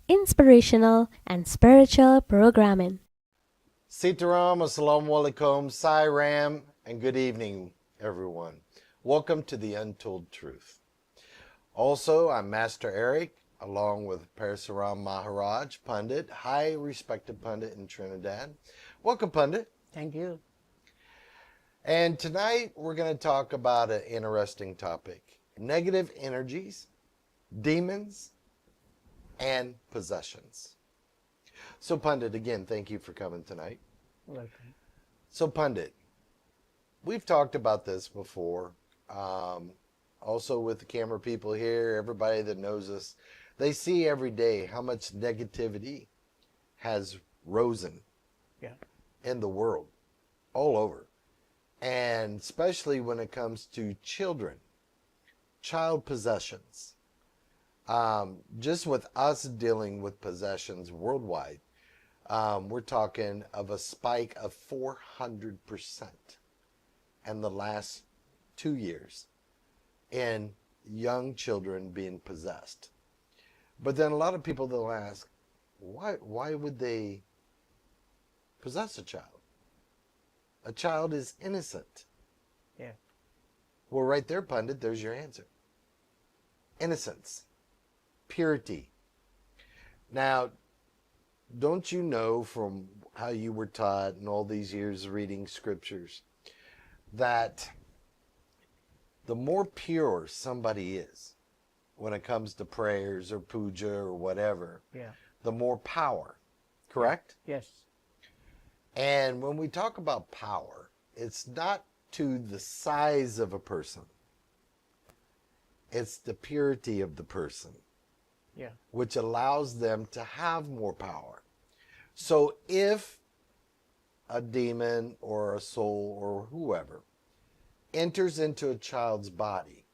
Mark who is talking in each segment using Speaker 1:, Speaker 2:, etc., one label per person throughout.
Speaker 1: inspirational, and spiritual programming.
Speaker 2: Sitaram, Assalamu Alaikum, Sairam, and good evening, everyone. Welcome to the Untold Truth. Also, I'm Master Eric, along with Parasuram Maharaj, Pundit, high respected Pundit in Trinidad. Welcome, Pundit.
Speaker 3: Thank you.
Speaker 2: And tonight we're going to talk about an interesting topic: negative energies, demons, and possessions. So, Pundit, again, thank you for coming tonight.
Speaker 3: Welcome.
Speaker 2: So, Pundit, we've talked about this before. Also with the camera people here, everybody that knows us, they see every day how much negativity has risen in the world, all over. And especially when it comes to children, child possessions. Just with us dealing with possessions worldwide, we're talking of a spike of 400% in the last 2 years in young children being possessed. But then a lot of people, they'll ask, why would they possess a child? A child is innocent.
Speaker 3: Yeah.
Speaker 2: Well, right there, Pundit, there's your answer. Innocence. Purity. Now, don't you know from how you were taught and all these years reading scriptures that the more pure somebody is when it comes to prayers or puja or whatever, the more power, correct?
Speaker 3: Yes.
Speaker 2: And when we talk about power, it's not to the size of a person. It's the purity of the person, which allows them to have more power. So if a demon or a soul or whoever enters into a child's body,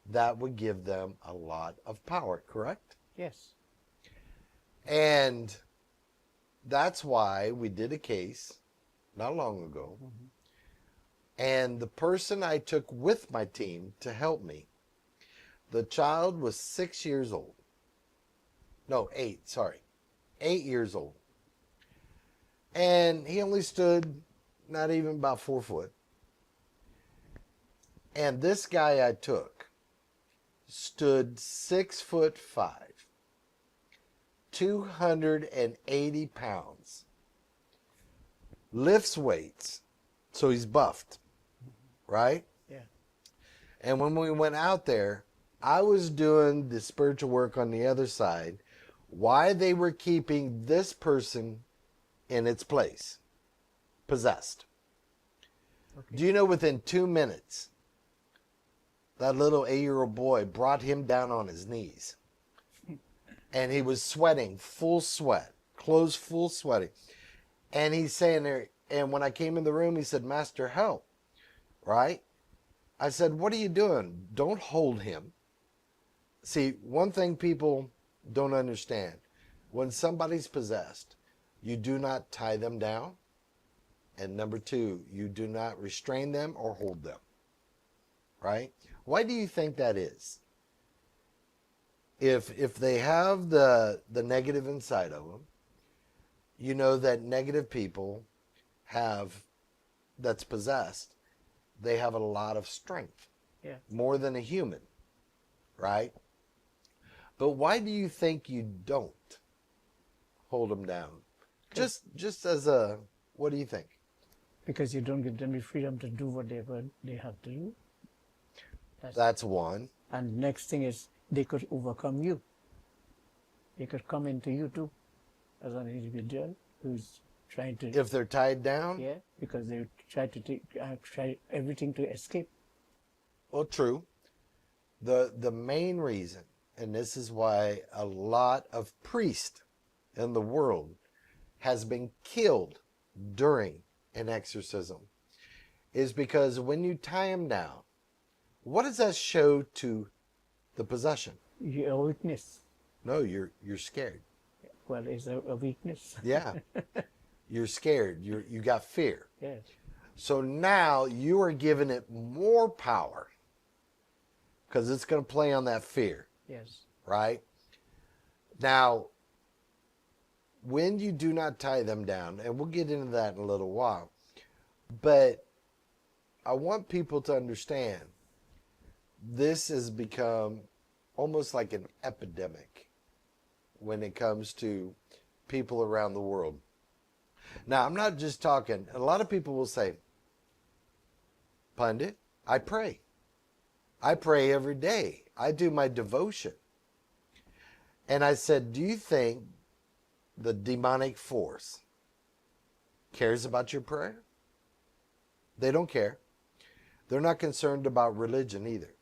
Speaker 2: that would give them a lot of power, correct?
Speaker 3: Yes.
Speaker 2: And that's why we did a case not long ago. And the person I took with my team to help me, the child was 6 years old. No, 8, sorry. 8 years old. And he only stood not even about 4 foot. And this guy I took stood 6'5", 280 pounds, lifts weights, so he's buffed, right?
Speaker 3: Yeah.
Speaker 2: And when we went out there, I was doing the spiritual work on the other side, why they were keeping this person in its place, possessed.
Speaker 3: Okay.
Speaker 2: Do you know within 2 minutes, that little 8-year-old boy brought him down on his knees. And he was sweating, full sweat, clothes full sweating. And he's saying there, and when I came in the room, he said, "Master, help," right? I said, "What are you doing? Don't hold him." See, one thing people don't understand, when somebody's possessed, you do not tie them down. And number 2, you do not restrain them or hold them, right? Why do you think that is? If they have the negative inside of them, you know that negative people have, that's possessed, they have a lot of strength, more than a human, right? But why do you think you don't hold them down? Just as a, what do you think?
Speaker 3: Because you don't give them the freedom to do what they have to do.
Speaker 2: That's one.
Speaker 3: And next thing is, they could overcome you. They could come into you too, as an individual who's trying to...
Speaker 2: If they're tied down?
Speaker 3: Yeah, because they try to try everything to escape.
Speaker 2: Well, true. The main reason, and this is why a lot of priests in the world has been killed during an exorcism, is because when you tie them down, what does that show to the possession?
Speaker 3: Your weakness.
Speaker 2: No, you're scared.
Speaker 3: Well, it's a weakness.
Speaker 2: Yeah. You're scared. You got fear.
Speaker 3: Yes.
Speaker 2: So now you are giving it more power because it's going to play on that fear.
Speaker 3: Yes.
Speaker 2: Right? Now, when you do not tie them down, and we'll get into that in a little while, but I want people to understand this has become almost like an epidemic when it comes to people around the world. Now, I'm not just talking, a lot of people will say, Pundit, I pray. I pray every day. I do my devotion. And I said, do you think the demonic force cares about your prayer? They don't care. They're not concerned about religion either.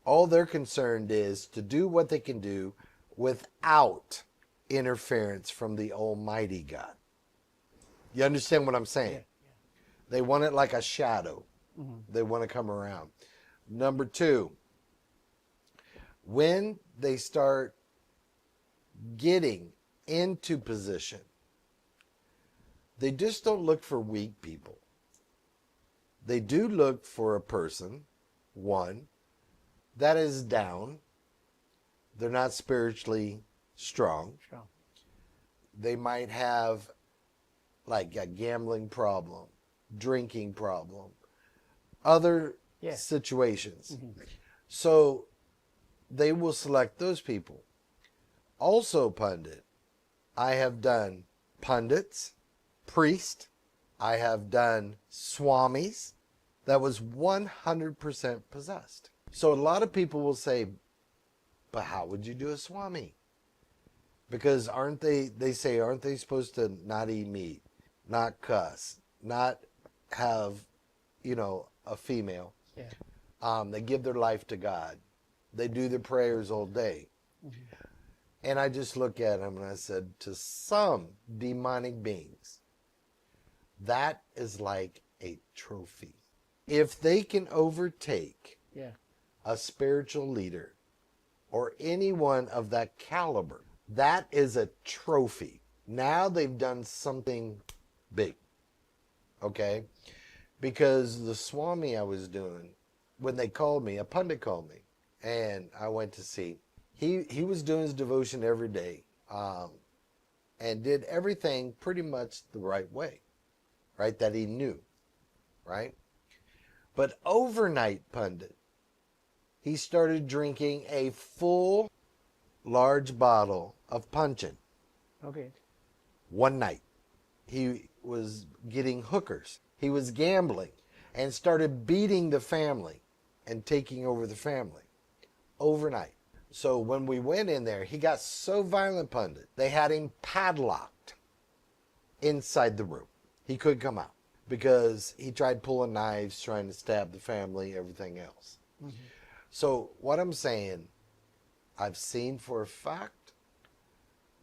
Speaker 2: All they're concerned is to do what they can do without interference from the Almighty God. You understand what I'm saying?
Speaker 3: Yeah.
Speaker 2: They want it like a shadow.
Speaker 3: Mm-hmm.
Speaker 2: They want to come around. Number two, when they start getting into position, they just don't look for weak people. They do look for a person, one, that is down. They're not spiritually strong.
Speaker 3: Sure.
Speaker 2: They might have like a gambling problem, drinking problem, other situations.
Speaker 3: Mm-hmm.
Speaker 2: So they will select those people. Also, pundit, I have done pundits, priest, I have done swamis that was 100% possessed. So a lot of people will say, but how would you do a swami? Because aren't they supposed to not eat meat, not cuss, not have, a female?
Speaker 3: Yeah.
Speaker 2: They give their life to God. They do their prayers all day.
Speaker 3: Mm-hmm.
Speaker 2: And I just look at them and I said, to some demonic beings, that is like a trophy. If they can overtake a spiritual leader or anyone of that caliber, that is a trophy. Now they've done something big. Okay? Because the swami I was doing, when they called me, a pundit called me, and I went to see. He was doing his devotion every day, and did everything pretty much the right way, right? That he knew, right? But overnight, pundit, he started drinking a full, large bottle of puncheon.
Speaker 3: Okay.
Speaker 2: One night. He was getting hookers. He was gambling and started beating the family and taking over the family overnight. So when we went in there, he got so violent, pundit, they had him padlocked inside the room. He couldn't come out because he tried pulling knives, trying to stab the family, everything else. Mm-hmm. So what I'm saying, I've seen for a fact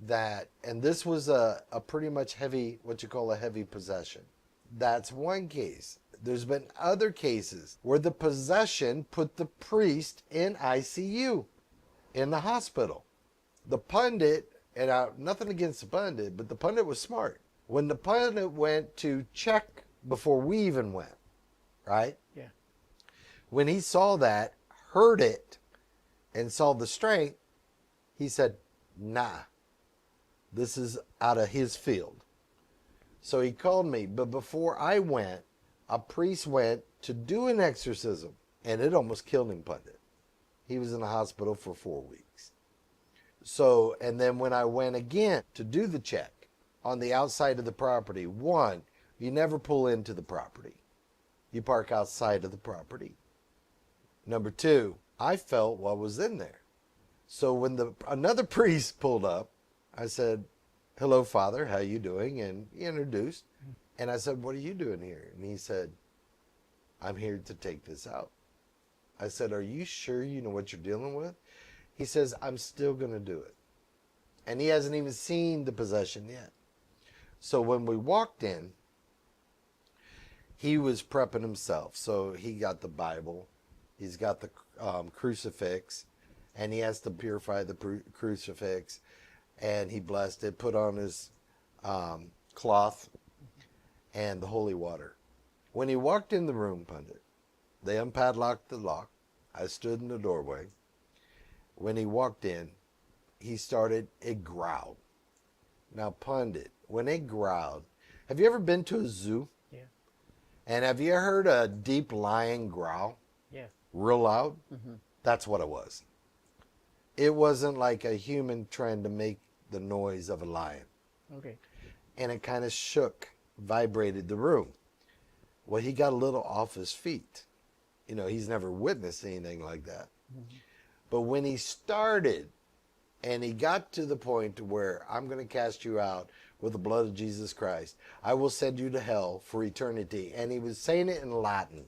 Speaker 2: that, and this was a pretty much heavy, what you call a heavy possession. That's one case. There's been other cases where the possession put the priest in ICU, in the hospital. The pundit, and nothing against the pundit, but the pundit was smart. When the pundit went to check before we even went, right?
Speaker 3: Yeah.
Speaker 2: When he saw that, heard it, and saw the strength, he said, nah, this is out of his field. So he called me, but before I went, a priest went to do an exorcism, and it almost killed him, pundit. He was in the hospital for 4 weeks. So, and then when I went again to do the check on the outside of the property, one, you never pull into the property. You park outside of the property. Number two, I felt what was in there. So when another priest pulled up, I said, hello, Father, how you doing? And he introduced. And I said, what are you doing here? And he said, I'm here to take this out. I said, are you sure you know what you're dealing with? He says, I'm still going to do it. And he hasn't even seen the possession yet. So when we walked in, he was prepping himself. So he got the Bible. He's got the crucifix. And he has to purify the crucifix. And he blessed it, put on his cloth and the holy water. When he walked in the room, pundit, they unpadlocked the lock. I stood in the doorway. When he walked in, it growled. Now, pundit, when it growled, have you ever been to a zoo?
Speaker 3: Yeah.
Speaker 2: And have you ever heard a deep lion growl?
Speaker 3: Yeah.
Speaker 2: Real loud?
Speaker 3: Mm-hmm.
Speaker 2: That's what it was. It wasn't like a human trying to make the noise of a lion.
Speaker 3: Okay.
Speaker 2: And it kind of shook, vibrated the room. Well, he got a little off his feet. You know, he's never witnessed anything like that.
Speaker 3: Mm-hmm.
Speaker 2: But when he started, and he got to the point where I'm going to cast you out with the blood of Jesus Christ. I will send you to hell for eternity. And he was saying it in Latin.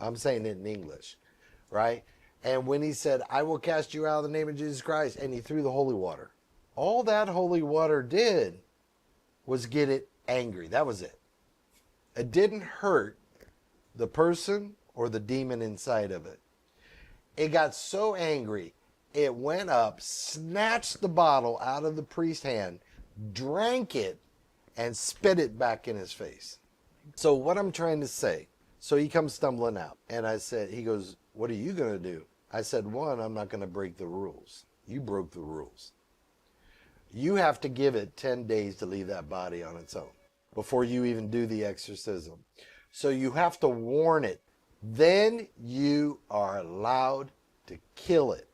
Speaker 2: I'm saying it in English, right? And when he said, I will cast you out in the name of Jesus Christ, and he threw the holy water. All that holy water did was get it angry. That was it. It didn't hurt the person or the demon inside of it. It got so angry, it went up, snatched the bottle out of the priest's hand, drank it, and spit it back in his face. So what I'm trying to say, so he comes stumbling out, and I said, he goes, what are you going to do? I said, one, I'm not going to break the rules. You broke the rules. You have to give it 10 days to leave that body on its own before you even do the exorcism. So you have to warn it. Then you are allowed to kill it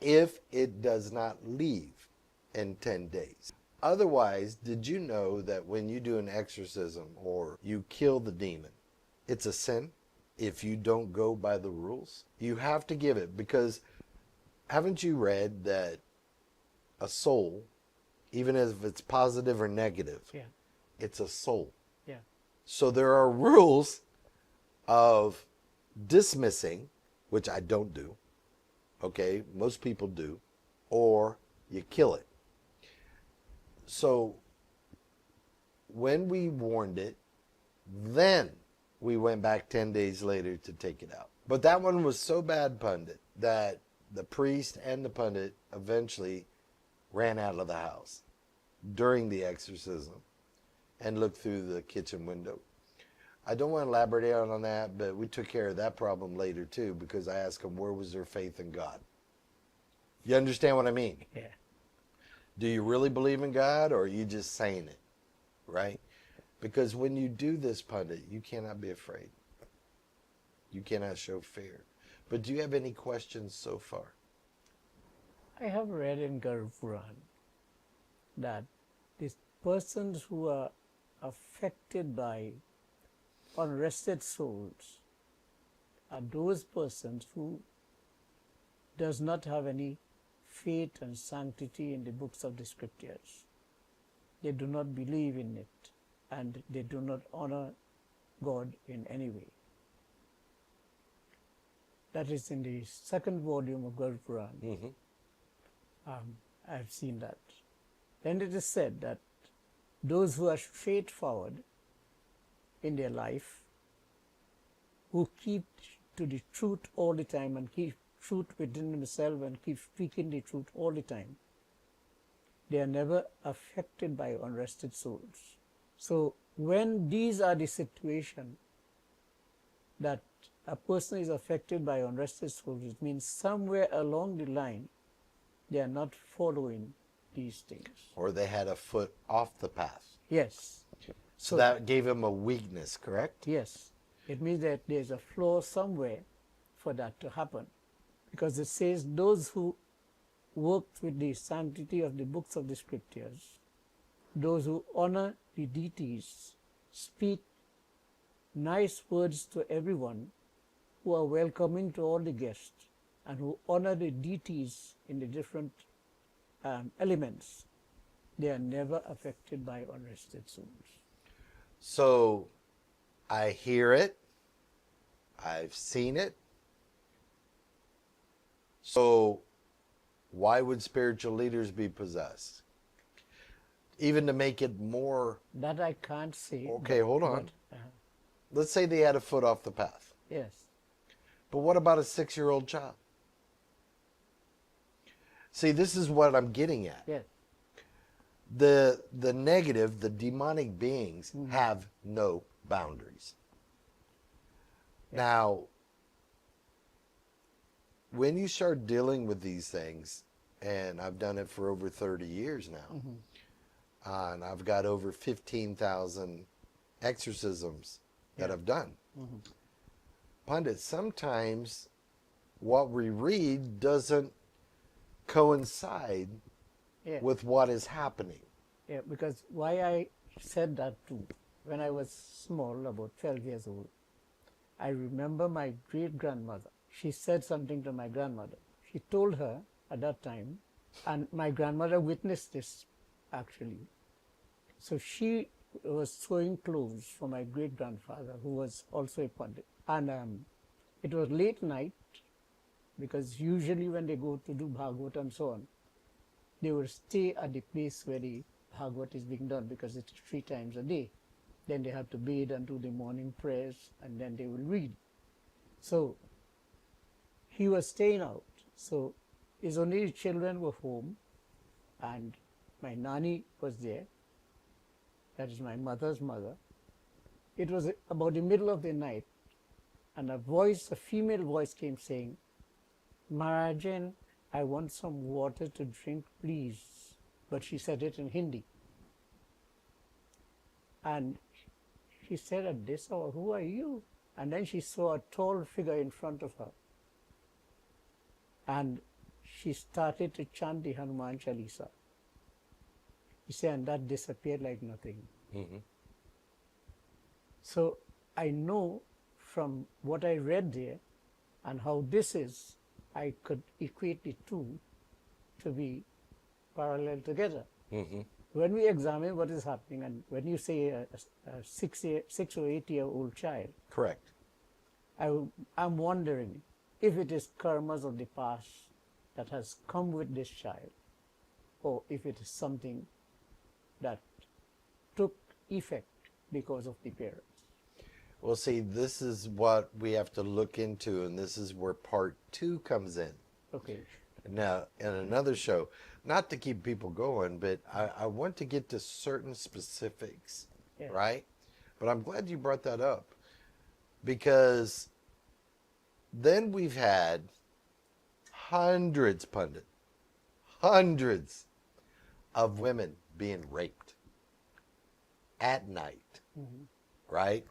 Speaker 2: if it does not leave in 10 days. Otherwise, did you know that when you do an exorcism or you kill the demon, it's a sin if you don't go by the rules? You have to give it, because haven't you read that a soul, even if it's positive or negative,
Speaker 3: Yeah.
Speaker 2: it's a soul.
Speaker 3: Yeah.
Speaker 2: So there are rules of dismissing, which I don't do, okay, most people do, or you kill it. So when we warned it, then we went back 10 days later to take it out. But that one was so bad, pundit, that the priest and the pundit eventually ran out of the house during the exorcism and looked through the kitchen window. I don't want to elaborate on that, but we took care of that problem later too, because I asked them, where was their faith in God? You understand what I mean?
Speaker 3: Yeah.
Speaker 2: Do you really believe in God, or are you just saying it, right? Because when you do this, pundit, you cannot be afraid. You cannot show fear. But do you have any questions so far?
Speaker 3: I have read in Garb Puran that these persons who are affected by unrested souls are those persons who does not have any faith and sanctity in the books of the scriptures. They do not believe in it, and they do not honor God in any way. That is in the second volume of Garb Puran.
Speaker 2: Mm-hmm.
Speaker 3: I've seen that. Then it is said that those who are faith-forward in their life, who keep to the truth all the time and keep truth within themselves and keep speaking the truth all the time, they are never affected by unrested souls. So when these are the situations that a person is affected by unrested souls, it means somewhere along the line they are not following these things.
Speaker 2: Or they had a foot off the path.
Speaker 3: Yes.
Speaker 2: So that gave him a weakness, correct?
Speaker 3: Yes. It means that there's a flaw somewhere for that to happen. Because it says those who work with the sanctity of the books of the scriptures, those who honor the deities, speak nice words to everyone, who are welcoming to all the guests, and who honor the deities in the different elements, they are never affected by unrested souls.
Speaker 2: So I hear it. I've seen it. So why would spiritual leaders be possessed? Even to make it more...
Speaker 3: That I can't say.
Speaker 2: Okay, hold on. Let's say they had a foot off the path.
Speaker 3: Yes.
Speaker 2: But what about a 6-year-old child? See, this is what I'm getting at.
Speaker 3: Yes.
Speaker 2: The negative, the demonic beings have no boundaries. Now, when you start dealing with these things, and I've done it for over 30 years now. And I've got over 15,000 exorcisms that I've done. Pundit, sometimes what we read doesn't coincide
Speaker 3: Yeah.
Speaker 2: with what is happening.
Speaker 3: Yeah, because why I said that too, when I was small, about 12 years old, I remember my great-grandmother. She said something to my grandmother. She told her at that time, and my grandmother witnessed this actually. So she was sewing clothes for my great-grandfather, who was also a pundit. And it was late night, because usually when they go to do Bhagavad and so on, they will stay at the place where the Bhagavad is being done, because it's 3 times a day. Then they have to bathe and do the morning prayers, and then they will read. So he was staying out. So his only children were home, and my nanny was there. That is my mother's mother. It was about the middle of the night, and a female voice came saying, "Maharajan, I want some water to drink, please." But she said it in Hindi. And she said, "At this hour, who are you?" And then she saw a tall figure in front of her. And she started to chant the Hanuman Chalisa. He said, and that disappeared like nothing. So I know from what I read there and how this is, I could equate the two to be parallel together. When we examine what is happening, and when you say a 6 or 8-year-old child,
Speaker 2: Correct.
Speaker 3: I'm wondering if it is karmas of the past that has come with this child, or if it is something that took effect because of the parents.
Speaker 2: Well, see, this is what we have to look into, and this is where part 2 comes in.
Speaker 3: Okay.
Speaker 2: Now, in another show, not to keep people going, but I want to get to certain specifics,
Speaker 3: Yeah.
Speaker 2: right? But I'm glad you brought that up, because then we've had hundreds, Pundit, hundreds of women being raped at night, right?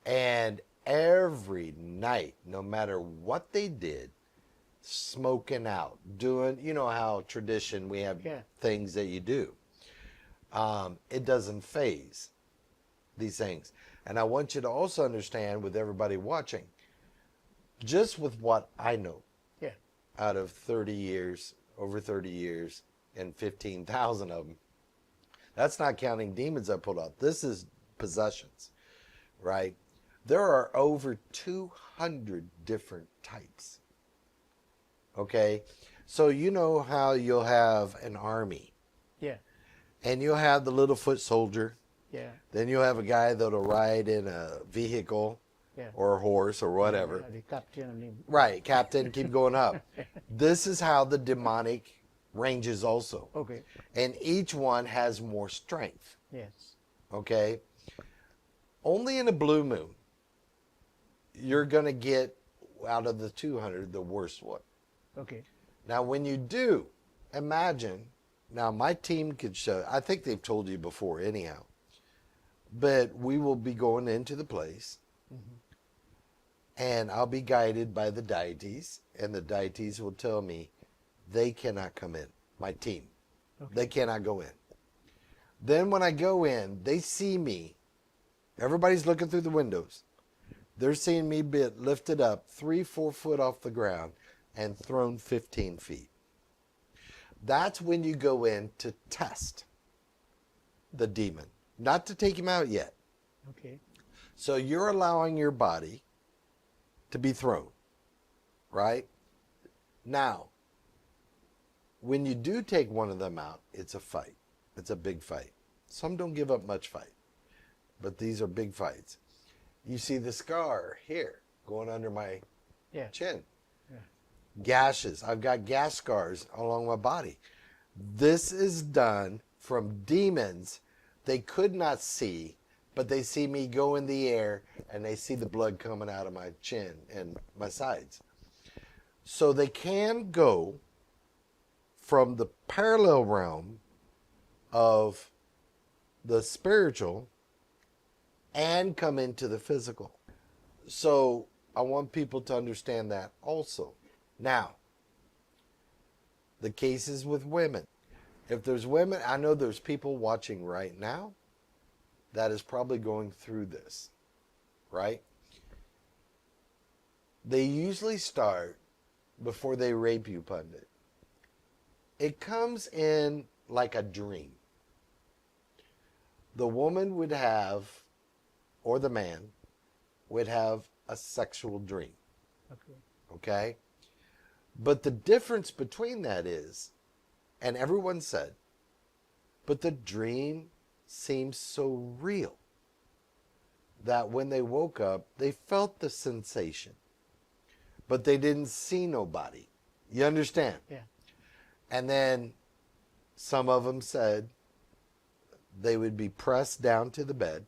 Speaker 2: And every night, no matter what they did, smoking out, doing, you know how tradition, we have things that you do. It doesn't phase these things. And I want you to also understand, with everybody watching, just with what I know out of 30 years, over 30 years, and 15,000 of them, that's not counting demons I pulled out. This is possessions, right? There are over 200 different types. Okay? So you know how you'll have an army.
Speaker 3: Yeah.
Speaker 2: And you'll have the little foot soldier.
Speaker 3: Yeah.
Speaker 2: Then you'll have a guy that'll ride in a vehicle or a horse or whatever.
Speaker 3: The captain.
Speaker 2: Right, captain, keep going up. This is how the demonic ranges also.
Speaker 3: Okay.
Speaker 2: And each one has more strength.
Speaker 3: Yes.
Speaker 2: Okay? Only in a blue moon, you're going to get, out of the 200, the worst one.
Speaker 3: Okay.
Speaker 2: Now, when you do, imagine, now my team could show, I think they've told you before anyhow, but we will be going into the place, and I'll be guided by the deities, and the deities will tell me they cannot come in, my team.
Speaker 3: Okay.
Speaker 2: They cannot go in. Then when I go in, they see me. Everybody's looking through the windows. They're seeing me be lifted up 3-4 foot off the ground and thrown 15 feet. That's when you go in to test the demon, not to take him out yet.
Speaker 3: Okay.
Speaker 2: So you're allowing your body to be thrown, right? Now, when you do take one of them out, it's a fight. It's a big fight. Some don't give up much fight, but these are big fights. You see the scar here going under my chin.
Speaker 3: Yeah.
Speaker 2: Gashes. I've got gas scars along my body. This is done from demons they could not see, but they see me go in the air and they see the blood coming out of my chin and my sides. So they can go from the parallel realm of the spiritual and come into the physical. So I want people to understand that also. Now, the cases with women. If there's women, I know there's people watching right now that is probably going through this, right? They usually start before they rape you, pundit. It comes in like a dream. The woman would have, or the man, would have a sexual dream.
Speaker 3: Okay.
Speaker 2: Okay? But the difference between that is, and everyone said, but the dream seems so real that when they woke up, they felt the sensation, but they didn't see nobody. You understand?
Speaker 3: Yeah.
Speaker 2: And then some of them said they would be pressed down to the bed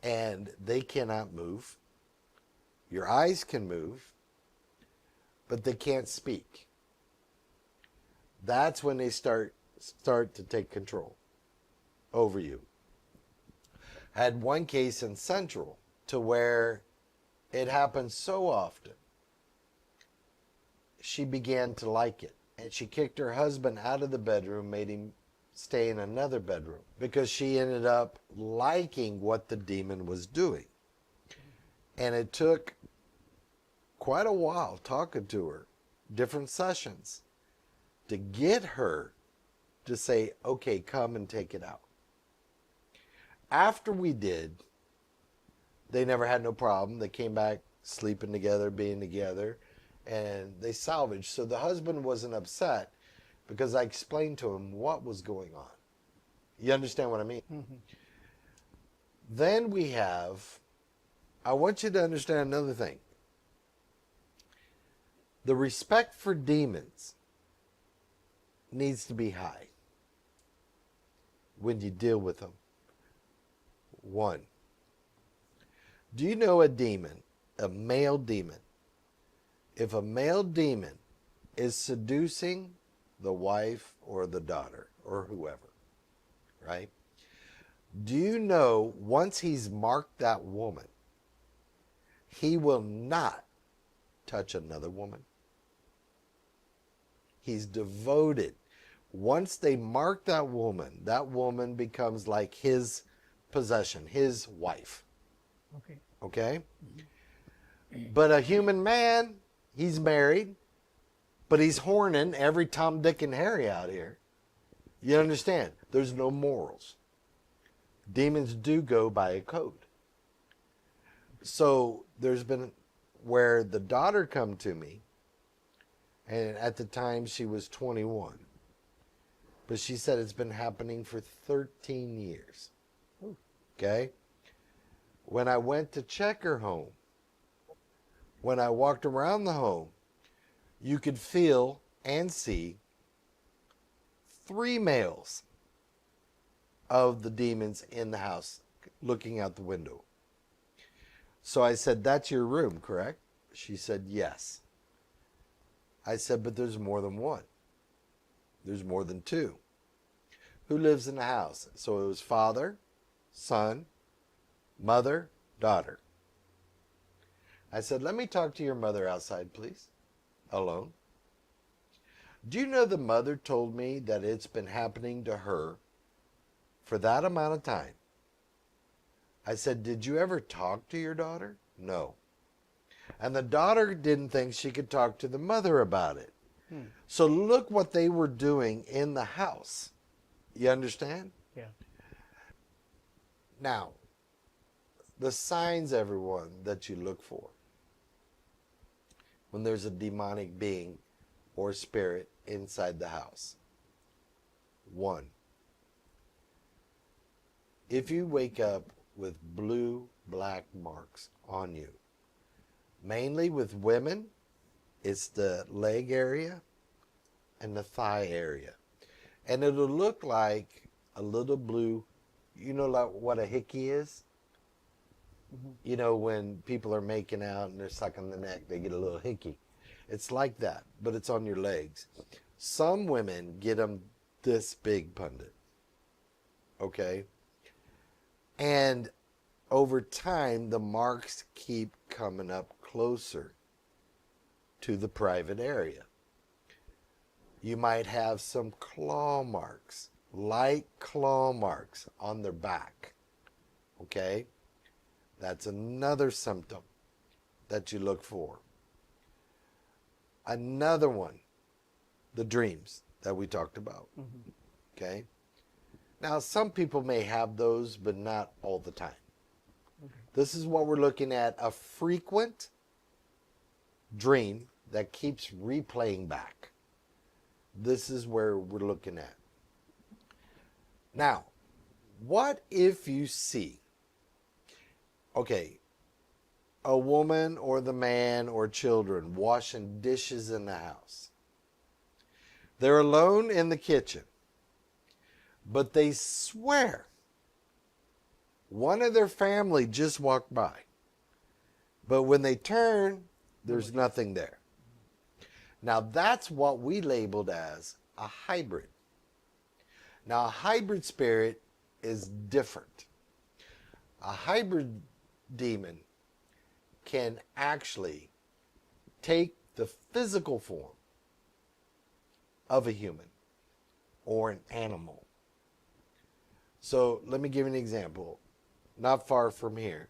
Speaker 2: and they cannot move. Your eyes can move, but they can't speak. That's when they start to take control over you. I had one case in Central to where it happened so often. She began to like it, and she kicked her husband out of the bedroom, made him stay in another bedroom because she ended up liking what the demon was doing. And it took quite a while talking to her, different sessions, to get her to say, okay, come and take it out. After we did, they never had no problem. They came back sleeping together, being together, and they salvaged. So the husband wasn't upset because I explained to him what was going on. You understand what I mean?
Speaker 3: Mm-hmm.
Speaker 2: Then we have, I want you to understand another thing. The respect for demons needs to be high when you deal with them. One, do you know a demon, a male demon? If a male demon is seducing the wife or the daughter or whoever, right? Do you know once he's marked that woman, he will not touch another woman? He's devoted. Once they mark that woman becomes like his possession, his wife.
Speaker 3: Okay.
Speaker 2: Okay? But a human man, he's married, but he's horning every Tom, Dick, and Harry out here. You understand? There's no morals. Demons do go by a code. So there's been where the daughter come to me, and at the time she was 21. But she said it's been happening for 13 years. Okay? When I went to check her home, when I walked around the home, you could feel and see 3 males of the demons in the house looking out the window. So I said, that's your room, correct? She said, yes. I said, but there's more than one. There's more than 2. Who lives in the house? So it was father, son, mother, daughter. I said, let me talk to your mother outside, please. Alone. Do you know the mother told me that it's been happening to her for that amount of time? I said, did you ever talk to your daughter? No. And the daughter didn't think she could talk to the mother about it. So look what they were doing in the house. You understand?
Speaker 3: Yeah.
Speaker 2: Now, the signs, everyone, that you look for when there's a demonic being or spirit inside the house. 1, if you wake up with blue, black marks on you, mainly with women, it's the leg area and the thigh area. And it'll look like a little blue, you know like what a hickey is? Mm-hmm. You know when people are making out and they're sucking the neck, they get a little hickey. It's like that, but it's on your legs. Some women get them this big, pundit. Okay? And over time, the marks keep coming up closer to the private area. You might have some claw marks, light claw marks on their back. Okay? That's another symptom that you look for. Another one, the dreams that we talked about. Mm-hmm. Okay? Now, some people may have those, but not all the time. Okay. This is what we're looking at, a frequent dream that keeps replaying back. This is where we're looking at. Now, what if you see, okay, a woman or the man or children washing dishes in the house? They're alone in the kitchen, but they swear one of their family just walked by. But when they turn, there's nothing there. Now, that's what we labeled as a hybrid. Now, a hybrid spirit is different. A hybrid demon can actually take the physical form of a human or an animal. So let me give you an example. Not far from here,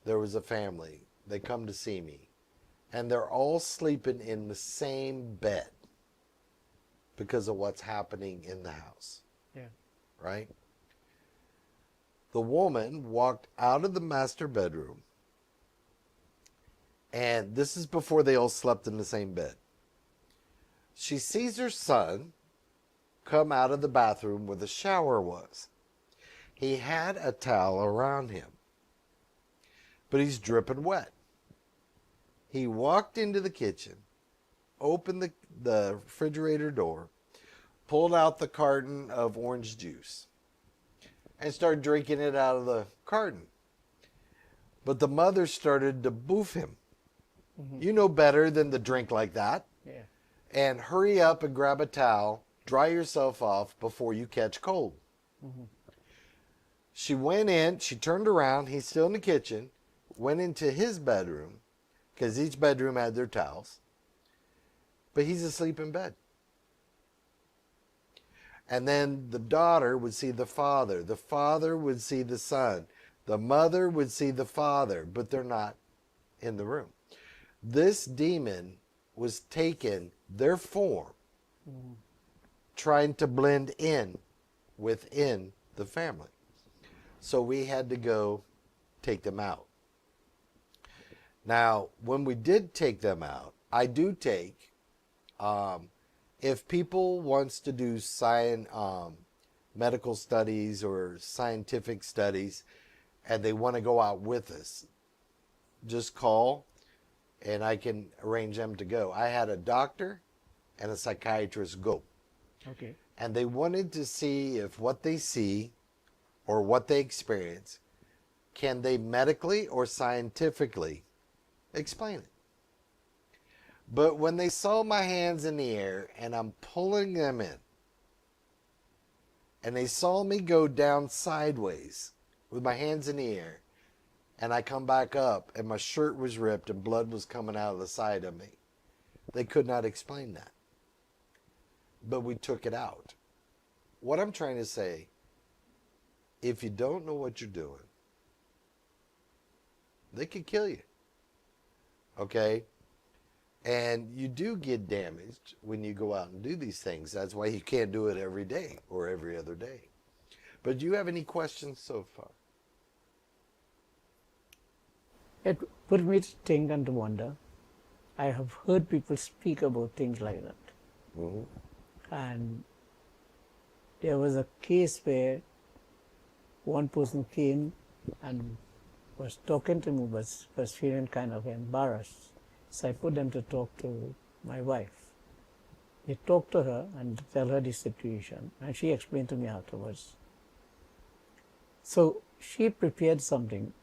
Speaker 2: there was a family. They come to see me, and they're all sleeping in the same bed because of what's happening in the house.
Speaker 3: Yeah.
Speaker 2: Right? The woman walked out of the master bedroom, and this is before they all slept in the same bed. She sees her son come out of the bathroom where the shower was. He had a towel around him, but he's dripping wet. He walked into the kitchen, opened the refrigerator door, pulled out the carton of orange juice, and started drinking it out of the carton. But the mother started to boof him. Mm-hmm. You know better than to drink like that.
Speaker 3: Yeah.
Speaker 2: And hurry up and grab a towel, dry yourself off before you catch cold. Mm-hmm. She went in, she turned around, he's still in the kitchen, went into his bedroom, because each bedroom had their towels, but he's asleep in bed. And then the daughter would see the father would see the son, the mother would see the father, but they're not in the room. This demon was taking their form, trying to blend in within the family. So we had to go take them out. Now, when we did take them out, I do take, if people wants to do medical studies or scientific studies, and they want to go out with us, just call, and I can arrange them to go. I had a doctor and a psychiatrist go.
Speaker 3: Okay.
Speaker 2: And they wanted to see if what they see or what they experience, can they medically or scientifically explain it. But when they saw my hands in the air and I'm pulling them in, and they saw me go down sideways with my hands in the air, and I come back up and my shirt was ripped and blood was coming out of the side of me, they could not explain that. But we took it out. What I'm trying to say, if you don't know what you're doing, they could kill you. Okay? And you do get damaged when you go out and do these things. That's why you can't do it every day or every other day. But do you have any questions so far?
Speaker 3: It put me to think and to wonder. I have heard people speak about things like that. Mm-hmm. And there was a case where one person came and was talking to me, but was feeling kind of embarrassed. So I put them to talk to my wife. They talked to her and tell her the situation, and she explained to me afterwards. So she prepared something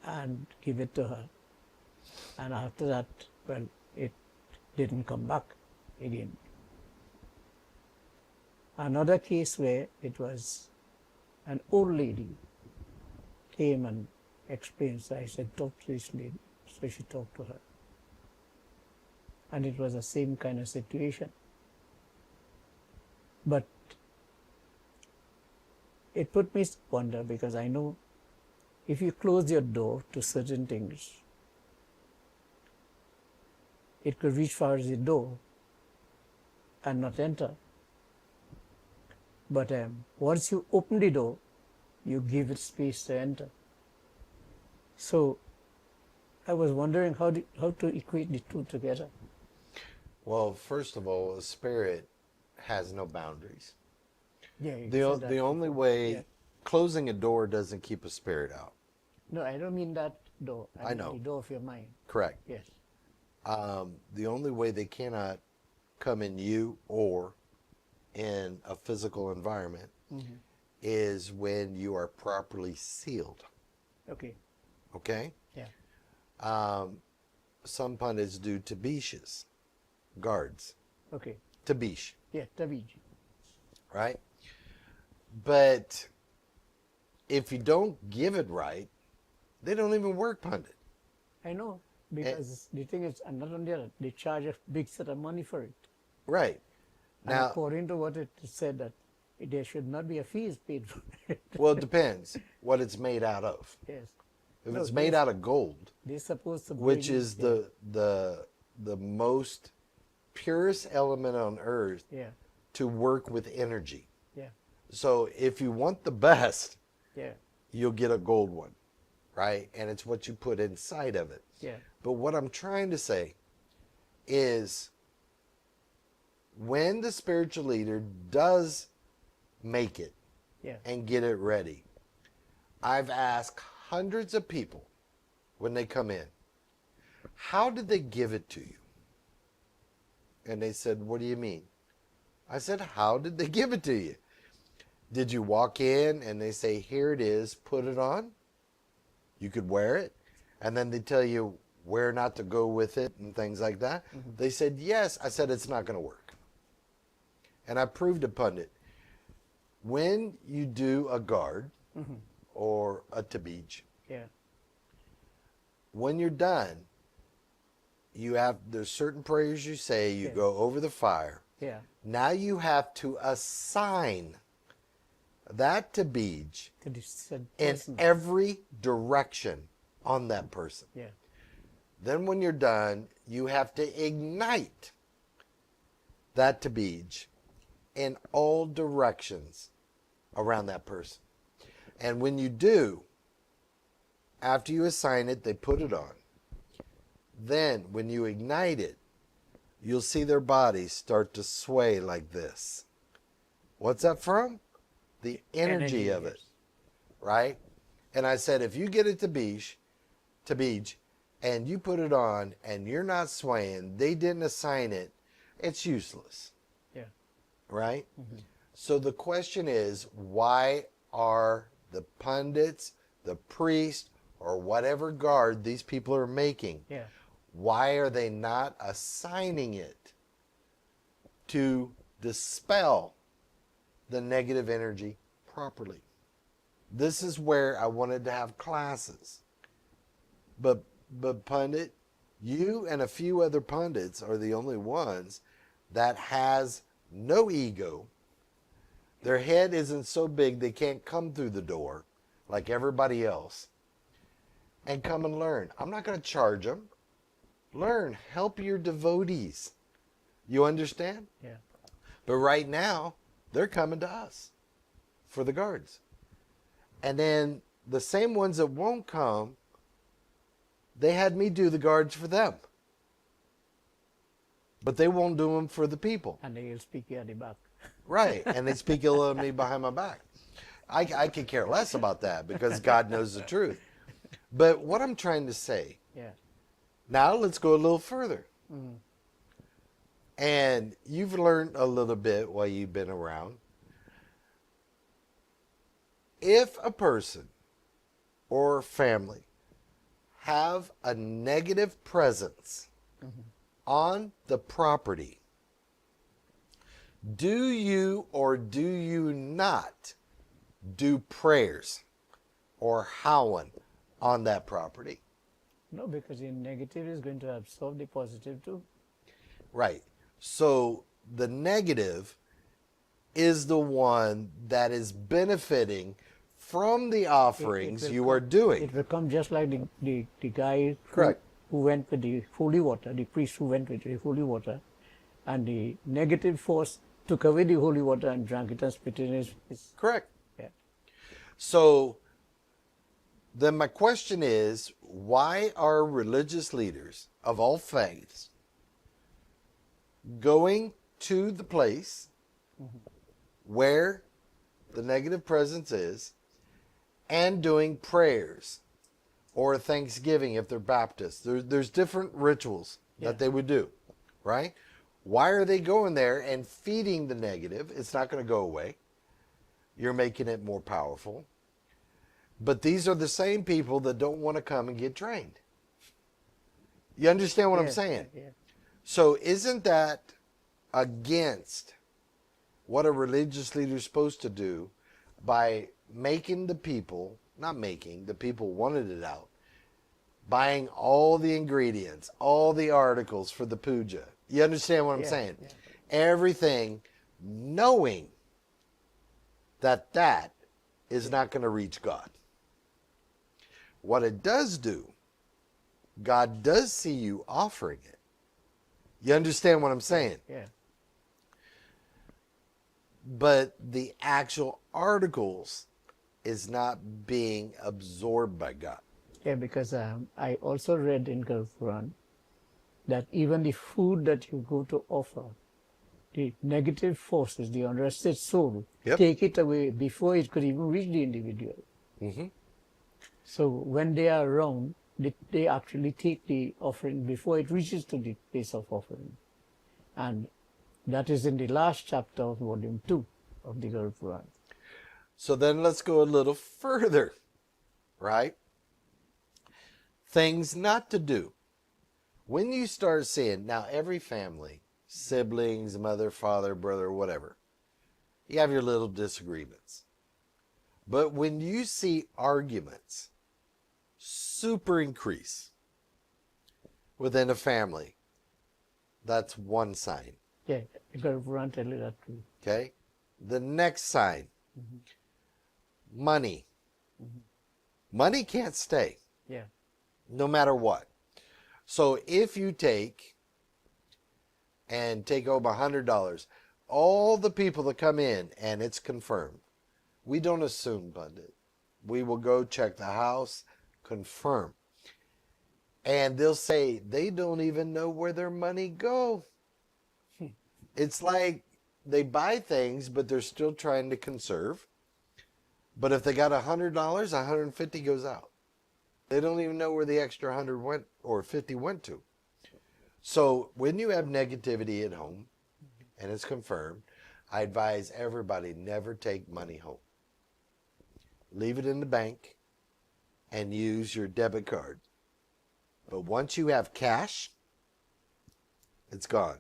Speaker 3: and give it to her. And after that, well, it didn't come back again. Another case where it was an old lady came and explained. So I said, talk to this lady. So she talked to her. And it was the same kind of situation. But it put me to wonder, because I know if you close your door to certain things, it could reach far as the door and not enter. But once you open the door, you give it space to enter. So I was wondering how to equate the two together.
Speaker 2: Well, first of all, a spirit has no boundaries.
Speaker 3: Yeah, you
Speaker 2: The
Speaker 3: said that
Speaker 2: only
Speaker 3: before.
Speaker 2: way
Speaker 3: Yeah.
Speaker 2: closing a door doesn't keep a spirit out.
Speaker 3: No, I don't mean that door.
Speaker 2: I
Speaker 3: mean
Speaker 2: know.
Speaker 3: the door of your mind.
Speaker 2: Correct.
Speaker 3: Yes.
Speaker 2: The only way they cannot come in you or in a physical environment is when you are properly sealed.
Speaker 3: Okay.
Speaker 2: Okay?
Speaker 3: Yeah.
Speaker 2: Some pundits do tabishes, guards.
Speaker 3: Okay.
Speaker 2: Tabish,
Speaker 3: Yeah, Tabij.
Speaker 2: right? But if you don't give it right, they don't even work, pundit.
Speaker 3: I know, because the thing is, and not only that, they charge a big set of money for it.
Speaker 2: Right.
Speaker 3: And
Speaker 2: Now,
Speaker 3: according to what it said, that there should not be a fees paid for it.
Speaker 2: well, it depends what it's made out of.
Speaker 3: Yes.
Speaker 2: If
Speaker 3: No,
Speaker 2: it's made out of gold,
Speaker 3: They're supposed to
Speaker 2: which
Speaker 3: bring-
Speaker 2: is the most purest element on earth
Speaker 3: Yeah,
Speaker 2: to work with energy.
Speaker 3: yeah,
Speaker 2: So if you want the best,
Speaker 3: yeah,
Speaker 2: you'll get a gold one, right? And it's what you put inside of it.
Speaker 3: yeah,
Speaker 2: But what I'm trying to say is when the spiritual leader does make it
Speaker 3: yeah,
Speaker 2: and get it ready, I've asked hundreds of people when they come in, how did they give it to you? And they said, what do you mean? I said, how did they give it to you? Did you walk in and they say, here it is, put it on? You could wear it. And then they tell you where not to go with it and things like that. They said, yes. I said, it's not going to work. And I proved to pundit, when you do a guard or a tabij,
Speaker 3: yeah,
Speaker 2: when you're done, there's certain prayers you say, you
Speaker 3: Yeah.
Speaker 2: go over the fire.
Speaker 3: yeah,
Speaker 2: Now you have to assign that tabij
Speaker 3: to the said
Speaker 2: in
Speaker 3: person.
Speaker 2: every direction on that person.
Speaker 3: Yeah,
Speaker 2: Then when you're done, you have to ignite that tabij in all directions around that person. And when you do, after you assign it, they put it on. Then when you ignite it, you'll see their bodies start to sway like this. What's that from? The energy of it,
Speaker 3: yes.
Speaker 2: right? And I said, if you get a tabij, and you put it on and you're not swaying, they didn't assign it, it's useless,
Speaker 3: Yeah,
Speaker 2: right? So the question is, why are the pundits, the priest, or whatever guard these people are making,
Speaker 3: yeah,
Speaker 2: why are they not assigning it to dispel the negative energy properly? This is where I wanted to have classes. But pundit, you and a few other pundits are the only ones that has no ego. Their head isn't so big they can't come through the door like everybody else and come and learn. I'm not going to charge them. Learn, help your devotees. You understand?
Speaker 3: yeah,
Speaker 2: But right now, they're coming to us for the guards. And then the same ones that won't come, they had me do the guards for them. But they won't do them for the people.
Speaker 3: and they'll speak you at the back.
Speaker 2: Right. And they speak ill of me behind my back. I could care less about that because God knows the truth. But what I'm trying to say,
Speaker 3: Yeah,
Speaker 2: now let's go a little further. And you've learned a little bit while you've been around. If a person or family have a negative presence on the property, do you or do you not do prayers or howling on that property?
Speaker 3: No, because the negative is going to absorb the positive too.
Speaker 2: Right. So the negative is the one that is benefiting from the offerings you are doing.
Speaker 3: It will come just like the guy
Speaker 2: Correct.
Speaker 3: who went with the holy water, the priest who went with the holy water, and the negative force took away the holy water and drank it and spit it in his.
Speaker 2: Correct.
Speaker 3: Yeah.
Speaker 2: So then my question is, why are religious leaders of all faiths going to the place where the negative presence is and doing prayers or thanksgiving if they're Baptists? There's different rituals that they would do, right? Why are they going there and feeding the negative? It's not going to go away. You're making it more powerful. But these are the same people that don't want to come and get trained. You understand what I'm saying?
Speaker 3: Yeah.
Speaker 2: So isn't that against what a religious leader is supposed to do by making the people, not making, the people wanted it out, buying all the ingredients, all the articles for the puja? You understand what I'm saying?
Speaker 3: Yeah.
Speaker 2: Everything, knowing that that is not going to reach God. What it does do, God does see you offering it. You understand what I'm saying?
Speaker 3: Yeah.
Speaker 2: But the actual articles is not being absorbed by God.
Speaker 3: Yeah, because I also read in Quran that even the food that you go to offer, the negative forces, the unrested soul, take it away before it could even reach the individual.
Speaker 2: Mm-hmm.
Speaker 3: So when they are around, they actually take the offering before it reaches to the place of offering. And that is in the last chapter of volume 2 of the Quran.
Speaker 2: So then let's go a little further, right? Things not to do. When you start seeing, now every family, siblings, mother, father, brother, whatever, you have your little disagreements. But when you see arguments super increase within a family, that's one sign.
Speaker 3: Yeah, the Quran tells you that too.
Speaker 2: Okay? The next sign, money. Money can't stay.
Speaker 3: Yeah.
Speaker 2: No matter what. So if you take over $100, all the people that come in and it's confirmed, we don't assume, Pundit. We will go check the house, confirm. And they'll say they don't even know where their money go. It's like they buy things, but they're still trying to conserve. But if they got $100, $150 goes out. They don't even know where the extra 100 went or 50 went to. So when you have negativity at home, and it's confirmed, I advise everybody never take money home. Leave it in the bank and use your debit card. But once you have cash, it's gone.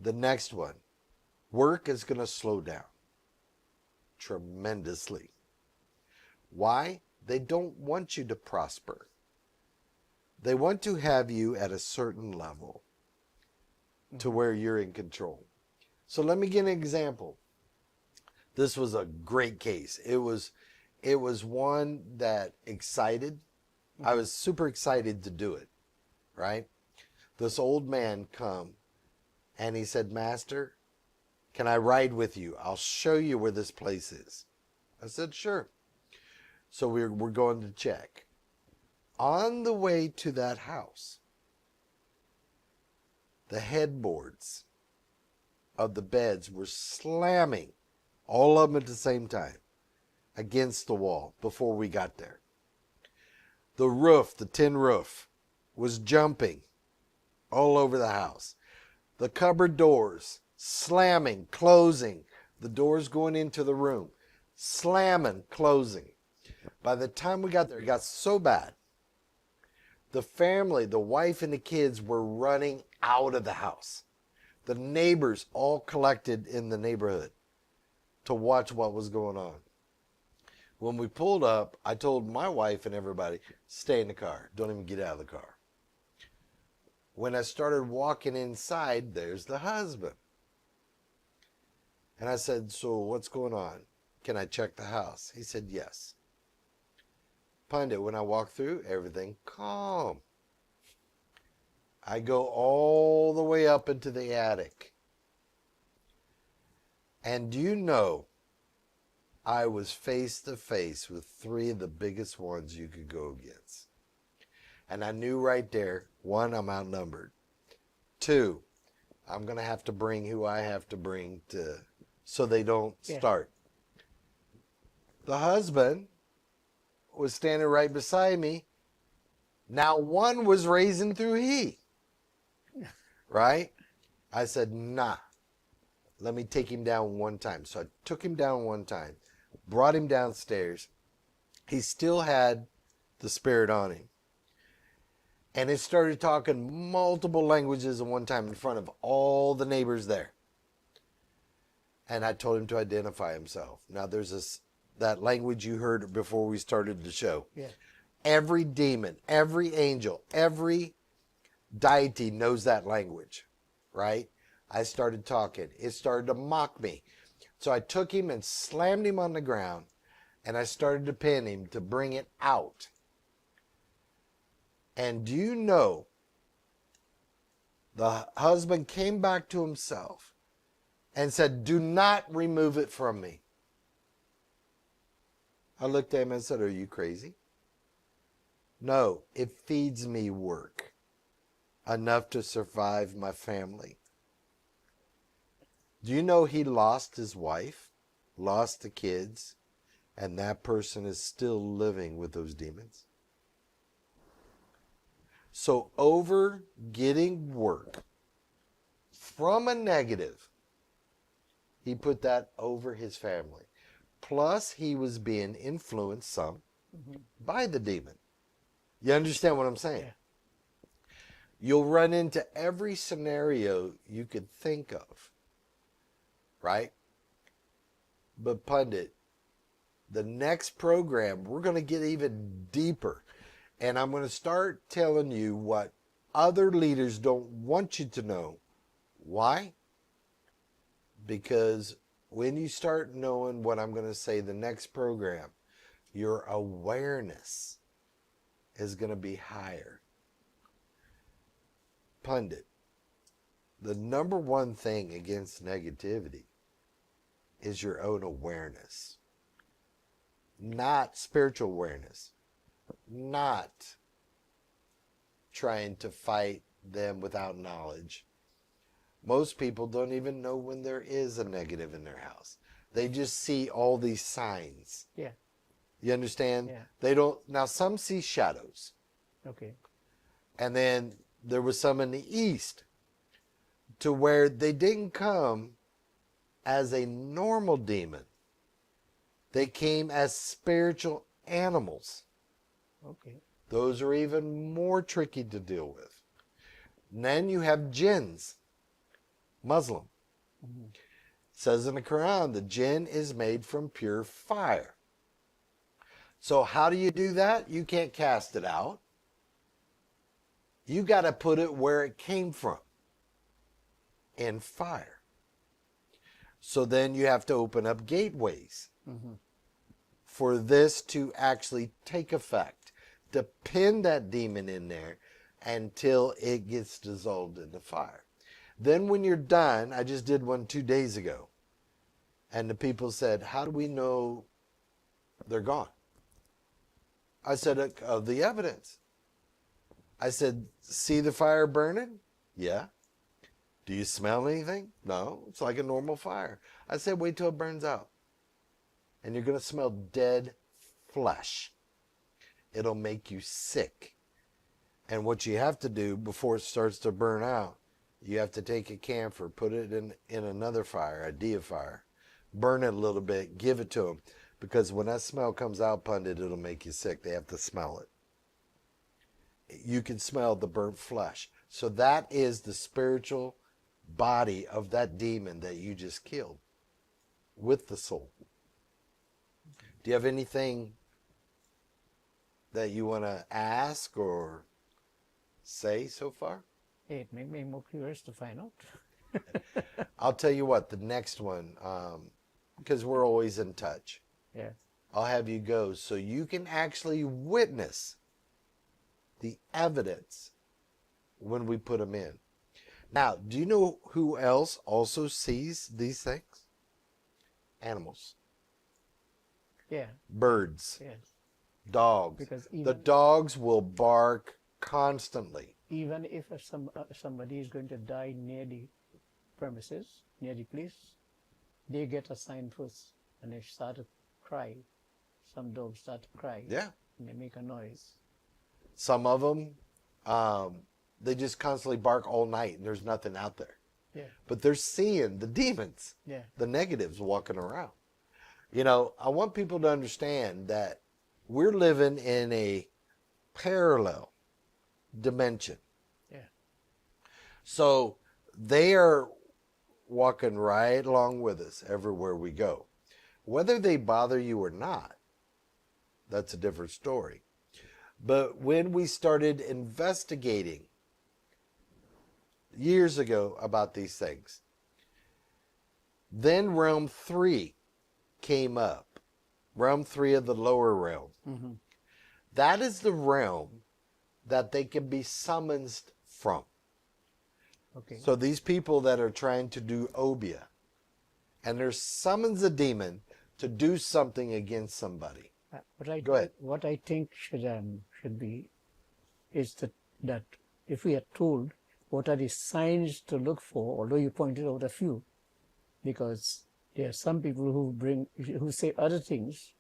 Speaker 2: The next one, work is going to slow down tremendously. Why? They don't want you to prosper. They want to have you at a certain level to where you're in control. So let me give an example. This was a great case. It was one that excited. I was super excited to do it, right? This old man come and he said, "Master, can I ride with you? I'll show you where this place is." I said, "Sure." So we're going to check. On the way to that house, the headboards of the beds were slamming, all of them at the same time, against the wall before we got there. The roof, the tin roof, was jumping all over the house. The cupboard doors slamming, closing. The doors going into the room, slamming, closing. By the time we got there, it got so bad The family, the wife and the kids were running out of the house. The neighbors all collected in the neighborhood to watch what was going on. When we pulled up, I told my wife and everybody, stay in the car. Don't even get out of the car. When I started walking inside, there's the husband. And I said, so what's going on? Can I check the house? He said, yes. Pundit, when I walk through, everything calm. I go all the way up into the attic. And do you know, I was face to face with 3 of the biggest ones you could go against. And I knew right there, 1, I'm outnumbered. 2, I'm going to have to bring who I have to bring to, so they don't start. The husband was standing right beside me. Now 1 was raising through he. Right? I said, nah, let me take him down one time. So I took him down one time, brought him downstairs. He still had the spirit on him. And it started talking multiple languages at one time in front of all the neighbors there. And I told him to identify himself. Now there's that language you heard before we started the show.
Speaker 3: Yeah.
Speaker 2: Every demon, every angel, every deity knows that language, right? I started talking. It started to mock me. So I took him and slammed him on the ground, and I started to pin him to bring it out. And do you know, the husband came back to himself and said, do not remove it from me. I looked at him and said, are you crazy? No, it feeds me work enough to survive my family. Do you know he lost his wife, lost the kids, and that person is still living with those demons? So over getting work from a negative, he put that over his family. Plus, he was being influenced some by the demon. You understand what I'm saying?
Speaker 3: Yeah.
Speaker 2: You'll run into every scenario you could think of, right? But Pundit, the next program, we're going to get even deeper. And I'm going to start telling you what other leaders don't want you to know. Why? Because when you start knowing what I'm going to say the next program, your awareness is going to be higher. Pundit, the number one thing against negativity is your own awareness. Not spiritual awareness. Not trying to fight them without knowledge. Most people don't even know when there is a negative in their house. They just see all these signs.
Speaker 3: Yeah.
Speaker 2: You understand?
Speaker 3: Yeah.
Speaker 2: They don't. Now, some see shadows.
Speaker 3: Okay.
Speaker 2: And then there was some in the east to where they didn't come as a normal demon. They came as spiritual animals.
Speaker 3: Okay.
Speaker 2: Those are even more tricky to deal with. And then you have jinns, Muslim. It says in the Quran, the jinn is made from pure fire. So how do you do that? You can't cast it out. You got to put it where it came from, in fire. So then you have to open up gateways for this to actually take effect, to pin that demon in there until it gets dissolved in the fire. Then when you're done, I just did one 2 days ago, and the people said, how do we know they're gone? I said, of the evidence. I said, see the fire burning? Yeah. Do you smell anything? No, it's like a normal fire. I said, wait till it burns out. And you're going to smell dead flesh. It'll make you sick. And what you have to do before it starts to burn out, you have to take a camphor, put it in another fire, a deifier, burn it a little bit, give it to them. Because when that smell comes out, Pundit, it'll make you sick. They have to smell it. you can smell the burnt flesh. So that is the spiritual body of that demon that you just killed with the soul. Do you have anything that you want to ask or say so far?
Speaker 3: It made me more curious to find out.
Speaker 2: I'll tell you what, the next one, because we're always in touch,
Speaker 3: Yeah.
Speaker 2: I'll have you go so you can actually witness the evidence when we put them in. Now, do you know who else also sees these things? Animals,
Speaker 3: Yeah.
Speaker 2: birds,
Speaker 3: Yes.
Speaker 2: dogs.
Speaker 3: Because
Speaker 2: The
Speaker 3: even
Speaker 2: dogs will bark constantly.
Speaker 3: even if somebody is going to die near the premises, near the place, they get a sign first, and they start to cry. Some dogs start to cry.
Speaker 2: Yeah.
Speaker 3: And they make a noise.
Speaker 2: Some of them, they just constantly bark all night and there's nothing out there.
Speaker 3: Yeah.
Speaker 2: But they're seeing the demons,
Speaker 3: Yeah.
Speaker 2: the negatives walking around. You know, I want people to understand that we're living in a parallel dimension.
Speaker 3: Yeah.
Speaker 2: So they are walking right along with us everywhere we go. Whether they bother you or not, that's a different story. But when we started investigating years ago about these things, then realm 3 came up. Realm 3 of the lower realm.
Speaker 3: Mm-hmm.
Speaker 2: That is the realm that they can be summoned from.
Speaker 3: Okay.
Speaker 2: So these people that are trying to do obia, and there summons a demon to do something against somebody. Go ahead.
Speaker 3: What I think should be is that if we are told what are the signs to look for, although you pointed out a few, because there are some people who say other things.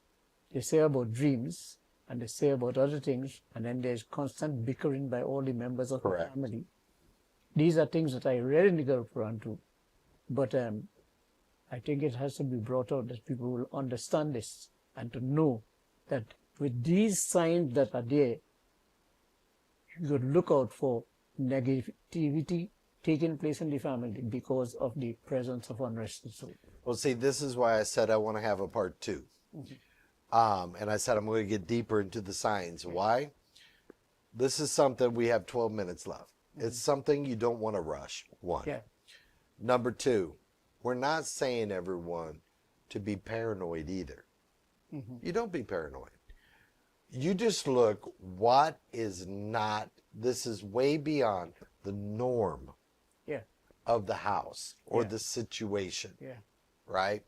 Speaker 3: They say about dreams and they say about other things, and then there's constant bickering by all the members of the
Speaker 2: Correct.
Speaker 3: family. These are things that I rarely go around to, but I think it has to be brought out that people will understand this and to know that with these signs that are there, you should look out for negativity taking place in the family because of the presence of unrested soul.
Speaker 2: Well, see, this is why I said I want to have a part 2. And I said I'm going to get deeper into the signs. Why? This is something we have 12 minutes left. It's something you don't want to rush, one.
Speaker 3: Yeah.
Speaker 2: Number 2, we're not saying everyone to be paranoid either. You don't be paranoid. You just look what is not, this is way beyond the norm
Speaker 3: Yeah.
Speaker 2: of the house or
Speaker 3: Yeah.
Speaker 2: the situation,
Speaker 3: Yeah.
Speaker 2: right?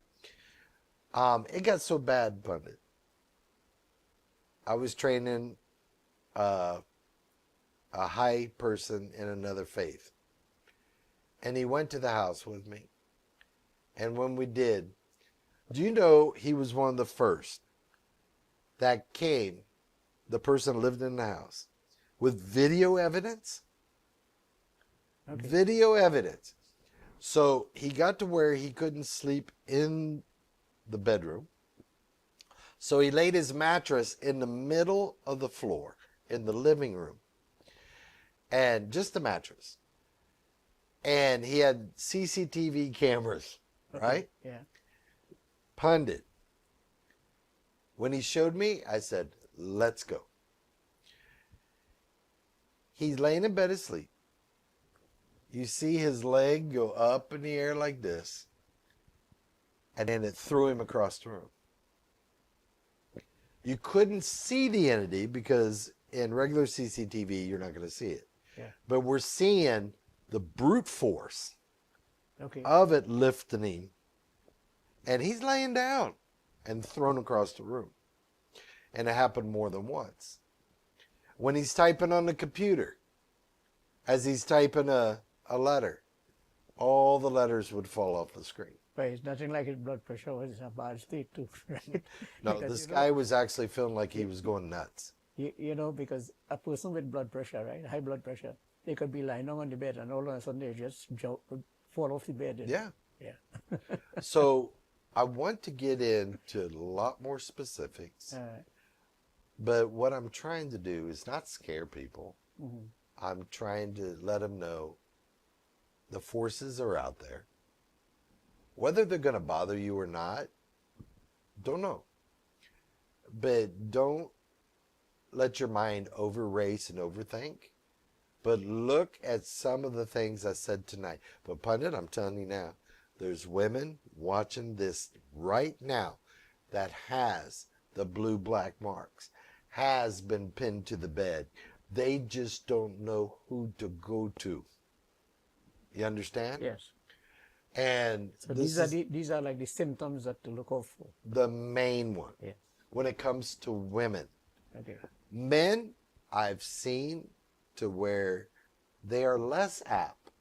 Speaker 2: It got so bad, Pundit. I was training a high person in another faith. And he went to the house with me. And when we did, do you know he was one of the first that came, the person lived in the house, with video evidence?
Speaker 3: Okay.
Speaker 2: Video evidence. So he got to where he couldn't sleep in the bedroom. So he laid his mattress in the middle of the floor in the living room. And just the mattress. And he had CCTV cameras, right?
Speaker 3: Yeah.
Speaker 2: Pundit. When he showed me, I said, let's go. He's laying in bed asleep. You see his leg go up in the air like this. And then it threw him across the room. You couldn't see the entity because in regular CCTV, you're not going to see it.
Speaker 3: Yeah.
Speaker 2: But we're seeing the brute force
Speaker 3: Okay.
Speaker 2: of it lifting him. And he's laying down and thrown across the room. And it happened more than once. When he's typing on the computer, as he's typing a letter, all the letters would fall off the screen.
Speaker 3: But it's nothing like his blood pressure was in a bad state too, right?
Speaker 2: No,
Speaker 3: Because,
Speaker 2: this
Speaker 3: you know,
Speaker 2: guy was actually feeling like he was going nuts.
Speaker 3: you know, because a person with blood pressure, right, high blood pressure, they could be lying on the bed and all of a sudden they just fall off the bed.
Speaker 2: Yeah.
Speaker 3: Yeah.
Speaker 2: So I want to get into a lot more specifics. But what I'm trying to do is not scare people. I'm trying to let them know the forces are out there. Whether they're going to bother you or not, don't know. But don't let your mind over race and overthink. But look at some of the things I said tonight. But Pundit, I'm telling you now, there's women watching this right now that has the blue-black marks, has been pinned to the bed. They just don't know who to go to. You understand?
Speaker 3: Yes.
Speaker 2: And
Speaker 3: So
Speaker 2: this
Speaker 3: these are like the symptoms that to look out for.
Speaker 2: the main one.
Speaker 3: Yes.
Speaker 2: When it comes to women.
Speaker 3: Okay.
Speaker 2: Men, I've seen to where they are less apt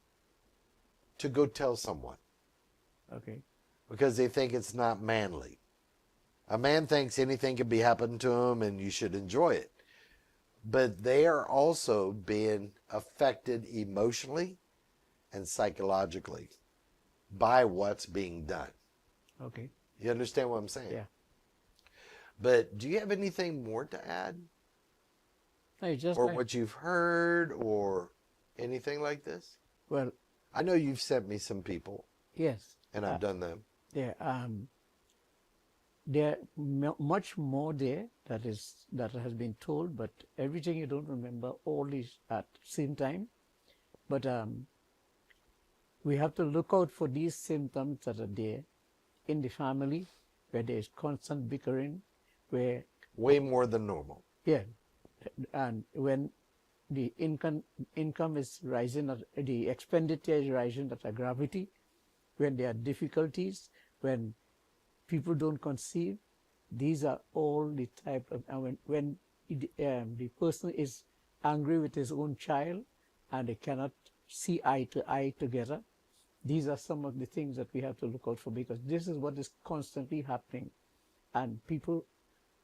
Speaker 2: to go tell someone
Speaker 3: Okay.
Speaker 2: because they think it's not manly. A man thinks anything can be happening to him and you should enjoy it. But they are also being affected emotionally and psychologically by what's being done.
Speaker 3: Okay.
Speaker 2: You understand what I'm saying?
Speaker 3: Yeah.
Speaker 2: But do you have anything more to add?
Speaker 3: No, just
Speaker 2: Or
Speaker 3: like,
Speaker 2: what you've heard or anything like this?
Speaker 3: well,
Speaker 2: I know you've sent me some people
Speaker 3: yes.
Speaker 2: and I've done them.
Speaker 3: There much more there that has been told, but everything you don't remember all is at the same time. But we have to look out for these symptoms that are there in the family, where there is constant bickering, where
Speaker 2: Way more than normal.
Speaker 3: yeah, and when the income is rising, the expenditure is rising at a gravity, when there are difficulties, when people don't conceive, these are all the type of, and when the person is angry with his own child and they cannot see eye to eye together, these are some of the things that we have to look out for, because this is what is constantly happening and people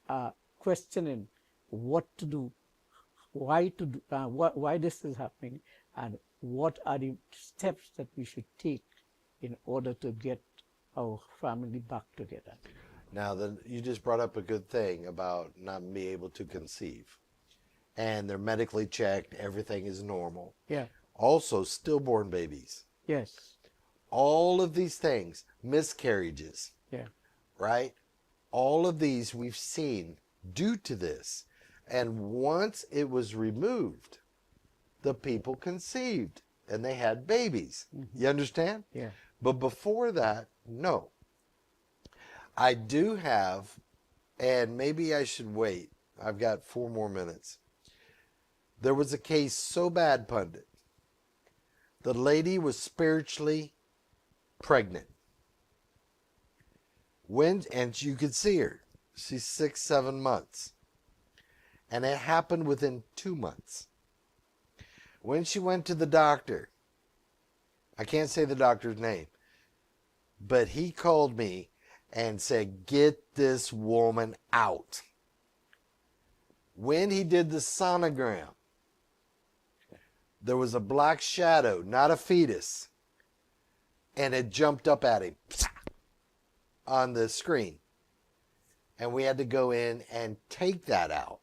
Speaker 3: are questioning what to do, why to do, why this is happening, and what are the steps that we should take in order to get our family back together.
Speaker 2: Now, then you just brought up a good thing about not being able to conceive. And they're medically checked. Everything is normal.
Speaker 3: Yeah.
Speaker 2: Also, stillborn babies.
Speaker 3: Yes.
Speaker 2: All of these things, miscarriages,
Speaker 3: Yeah.
Speaker 2: right? All of these we've seen due to this. And once it was removed, the people conceived and they had babies. You understand?
Speaker 3: Yeah.
Speaker 2: But before that, no. I do have, and maybe I should wait. I've got 4 more minutes. There was a case so bad, Pundit. The lady was spiritually pregnant. And you could see her. She's 6, 7 months. And it happened within 2 months. When she went to the doctor, I can't say the doctor's name, but he called me and said, get this woman out. When he did the sonogram, there was a black shadow, not a fetus, and it jumped up at him on the screen. And we had to go in and take that out.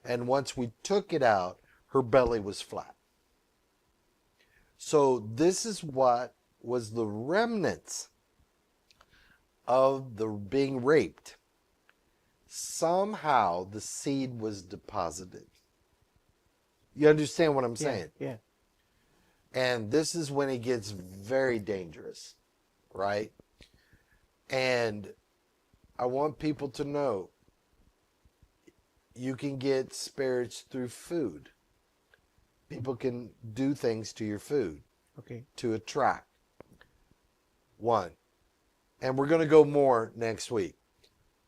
Speaker 2: And once we took it out, her belly was flat. So this is what was the remnants of the being raped. Somehow the seed was deposited. You understand what I'm saying?
Speaker 3: Yeah.
Speaker 2: And this is when it gets very dangerous, right? And I want people to know you can get spirits through food. People can do things to your food
Speaker 3: Okay.
Speaker 2: to attract. One. And we're going to go more next week.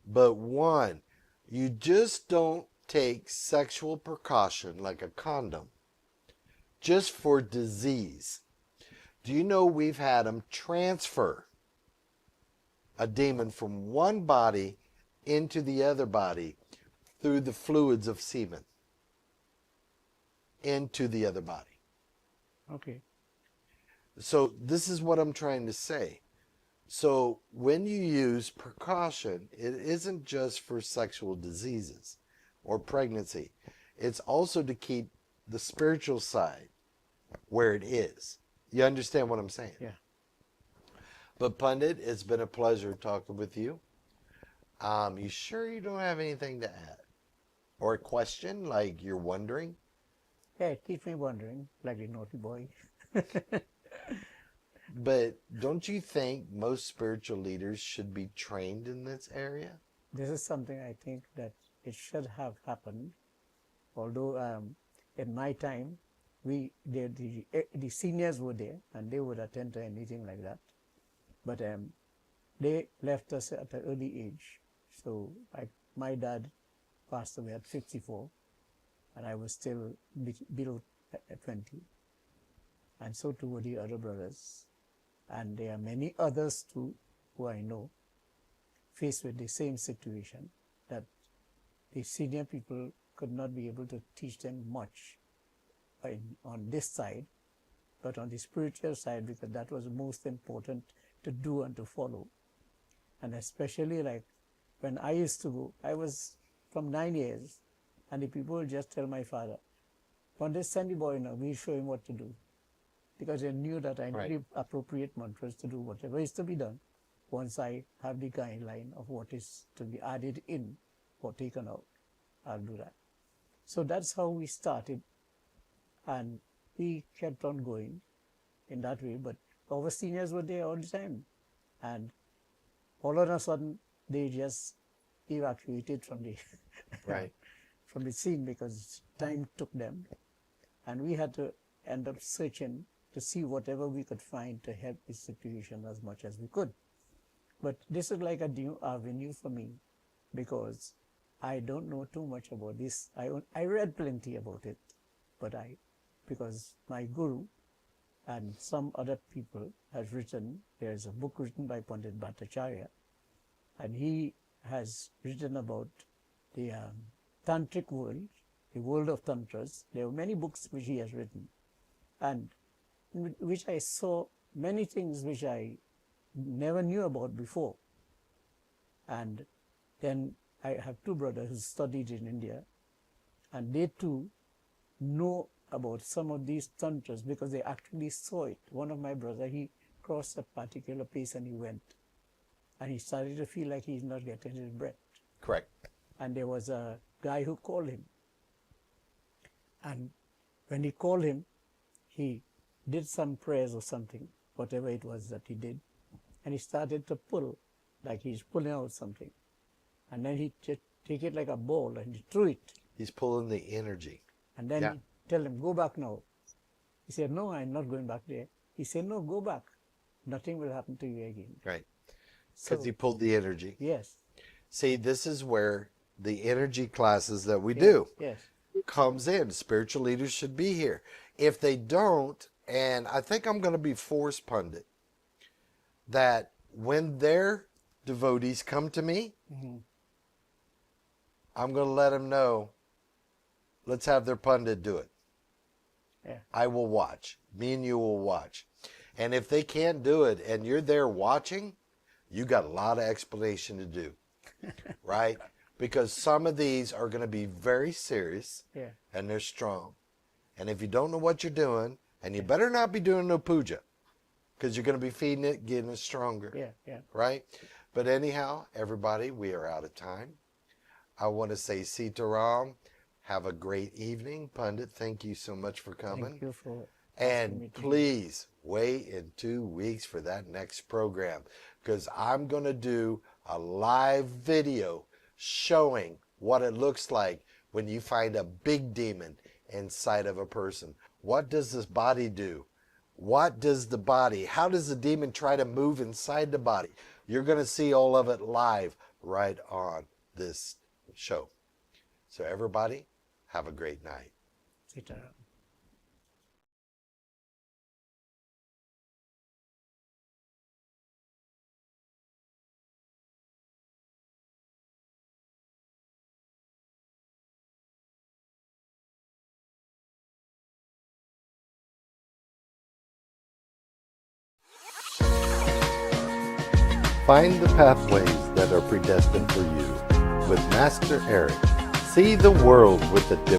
Speaker 2: But one, you just don't take sexual precaution like a condom just for disease. Do you know we've had them transfer a demon from one body into the other body through the fluids of semen into the other body?
Speaker 3: Okay.
Speaker 2: So this is what I'm trying to say. So when you use precaution, it isn't just for sexual diseases or pregnancy. It's also to keep the spiritual side where it is. You understand what I'm saying?
Speaker 3: Yeah.
Speaker 2: But Pundit, it's been a pleasure talking with you. You sure you don't have anything to add? Or a question like you're wondering?
Speaker 3: Yeah, it keeps me wondering, like a naughty boy.
Speaker 2: But don't you think most spiritual leaders should be trained in this area?
Speaker 3: This is something I think that it should have happened. Although in my time, the seniors were there and they would attend to anything like that. But they left us at an early age. So my dad passed away at 54 and I was still below 20. And so too were the other brothers. And there are many others too who I know faced with the same situation, that the senior people could not be able to teach them much on this side, but on the spiritual side, because that was most important to do and to follow. And especially like when I used to go, I was from 9 years, and the people would just tell my father, "Pandit, send the boy now, we'll show him what to do." Because they knew that I knew the appropriate mantras to do whatever is to be done. Once I have the guideline of what is to be added in or taken out, I'll do that. So that's how we started, and we kept on going in that way. But our seniors were there all the time, and all of a sudden they just evacuated from the from the scene because time took them, and we had to end up searching to see whatever we could find to help the situation as much as we could. But this is like a new avenue for me, because I don't know too much about this. I read plenty about it, but because my guru and some other people have written, there's a book written by Pandit Bhattacharya, and he has written about the tantric world, the world of tantras. There are many books which he has written, and in which I saw many things which I never knew about before. And then I have two brothers who studied in India, and they too know about some of these tantras because they actually saw it. One of my brothers, he crossed a particular place and he went, and he started to feel like he's not getting his breath.
Speaker 2: Correct.
Speaker 3: And there was a guy who called him, and when he called him, he did some prayers or something, whatever it was that he did, and he started to pull, like he's pulling out something. And then he just take it like a ball and he threw it.
Speaker 2: He's pulling the energy.
Speaker 3: And then he tell him, "Go back now." He said, "No, I'm not going back there." He said, "No, go back. Nothing will happen to you again."
Speaker 2: Right. Because he pulled the energy.
Speaker 3: Yes.
Speaker 2: See, this is where the energy classes that we do comes in. Spiritual leaders should be here. If they don't, and I think I'm going to be forced, Pundit, that when their devotees come to me, I'm going to let them know, let's have their Pundit do it.
Speaker 3: Yeah.
Speaker 2: I will watch. Me and you will watch. And if they can't do it and you're there watching, you got a lot of explanation to do, right? Because some of these are going to be very serious and they're strong. And if you don't know what you're doing, and you better not be doing no puja, because you're going to be feeding it, getting it stronger. Right? But anyhow, everybody, we are out of time. I want to say Sitaram. Have a great evening. Pundit, thank you so much for coming.
Speaker 3: Thank you for
Speaker 2: and please wait in 2 weeks for that next program, because I'm going to do a live video showing what it looks like when you find a big demon inside of a person. What does this body do? What does the body, how does the demon try to move inside the body? You're going to see all of it live right on this show. So everybody, have a great night.
Speaker 3: Sitaram.
Speaker 2: Find the pathways that are predestined for you with Master Eric. See the world with a different